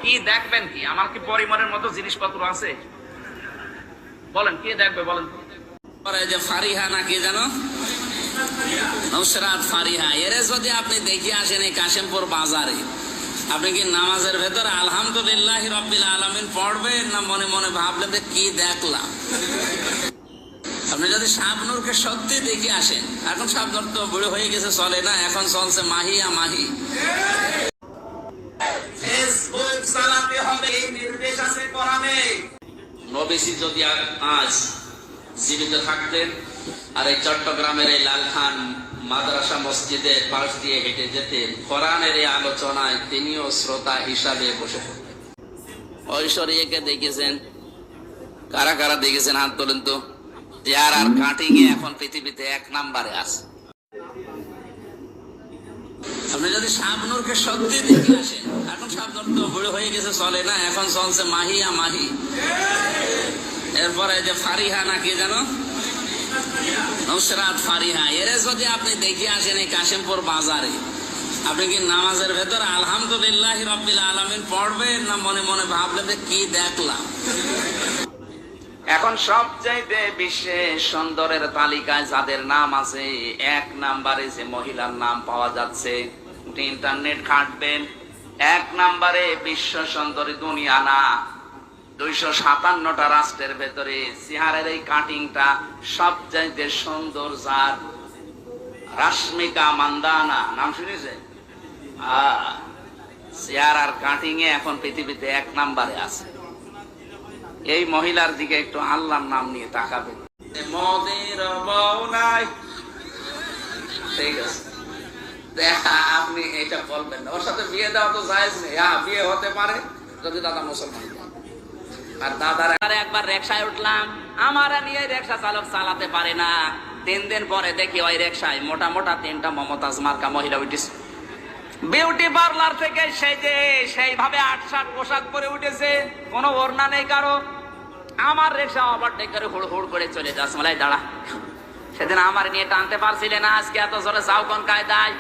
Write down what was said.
কি দেখবেন? কি আমার কি পরিমাণের মতো জিনিসপত্র আছে? বলেন কি দেখবে বলেন। যে ফারিহা নাকি জানো, নুসরাত ফারিহা, এরে যদি আপনি দেখে আসেন এই কাশিমপুর বাজারে, আপনি কি নামাজের ভেতরে আলহামদুলিল্লাহি রাব্বিল আলামিন পড়বেন, না মনে মনে ভাবলেন যে কি দেখলাম? আপনি যদি শাবনূরকে সত্যি দেখে আসেন, এখন শাবনূর তো বুড়ো হয়ে গেছে, চলে না, এখন চলছে মাহিয়া মাহি। ফেসবুক চালাতে হবে, নির্দেশ আছে কোরআনে। নবীজি যদি আজ জীবিত থাকতেন আর এই চট্টগ্রামের এই লালখান মাদ্রাসা মসজিদের পাশ দিয়ে হেঁটে যেতেন, কোরআনের এই আলোচনায় তিনিও শ্রোতা হিসাবে বসে পড়তেন। ঐশ্বরিয়াকে দেখেছেন? কারা কারা দেখেছেন হাত তোলেন তো। চেয়ার আর কাটিং এ এখন পৃথিবীতে 1 নম্বরে আছে। আপনি যদি শাবনূরকে সত্যি দেখে আসেন, এখন শাবনূর তো বুড়ো হয়ে গেছে, চলে না, এখন চলছে মাহিয়া মাহি। এরপরে যে ফারিহা নাকি জানো, নুসরাত ফারিহা, এরে যদি আপনি দেখে আসেন এই কাশিমপুর বাজারে, আপনি কি নামাজের ভেতরে আলহামদুলিল্লাহি রাব্বিল আলামিন পড়বেন, না মনে মনে ভাবলেন যে কি দেখলাম? এখন সবচাইতে বিশ্বে সুন্দরের তালিকায় যাদের নাম আছে, 1 নম্বরে যে মহিলার নাম পাওয়া যাচ্ছে, ইন্টারনেট ঘাঁটবেন, 1 নম্বরে বিশ্ব সুন্দরী দুনিয়া না, 257টা রাষ্ট্রের ভেতরে চেহারের এই কাটিংটা সবচাইতে সুন্দর যার, রাশমিকা মান্দানা, নাম শুনেছে? চেহারা আর কাটিং এ এখন পৃথিবীতে 1 নম্বরে আছে। এই মহিলার দিকে একটু আল্লাহর নাম নিয়ে তাকাবেন। মদের বউ নাই, ঠিক আছে, আপনি এটা বলবেন না, ওর সাথে বিয়ে দেওয়া তো জায়েজ নেই। হ্যাঁ, বিয়ে হতে পারে যদি দাদা মুসলমান। আর দাদার একবার রিকশায় উঠলাম, আমার নিয়ে রিকশা চালক চালাতে পারে না। 3 দিন পরে দেখি ওই রিকশায় মোটা মোটা 3টা মমতাজ মার্কা মহিলা উঠেছে। বিউটি পার্লার থেকে সেইভাবে 8-7 পোশাক পরে উঠেছে, কোনো ওড়না নেই কারো। আমার রিকশা ওভারটেক করে হুড় হুড় করে চলে যাচ্ছে। দাঁড়া, সেদিন আমার নিয়ে টানতে পারছিলে না, আজকে এত জোরে যাও কোন কায়দায়?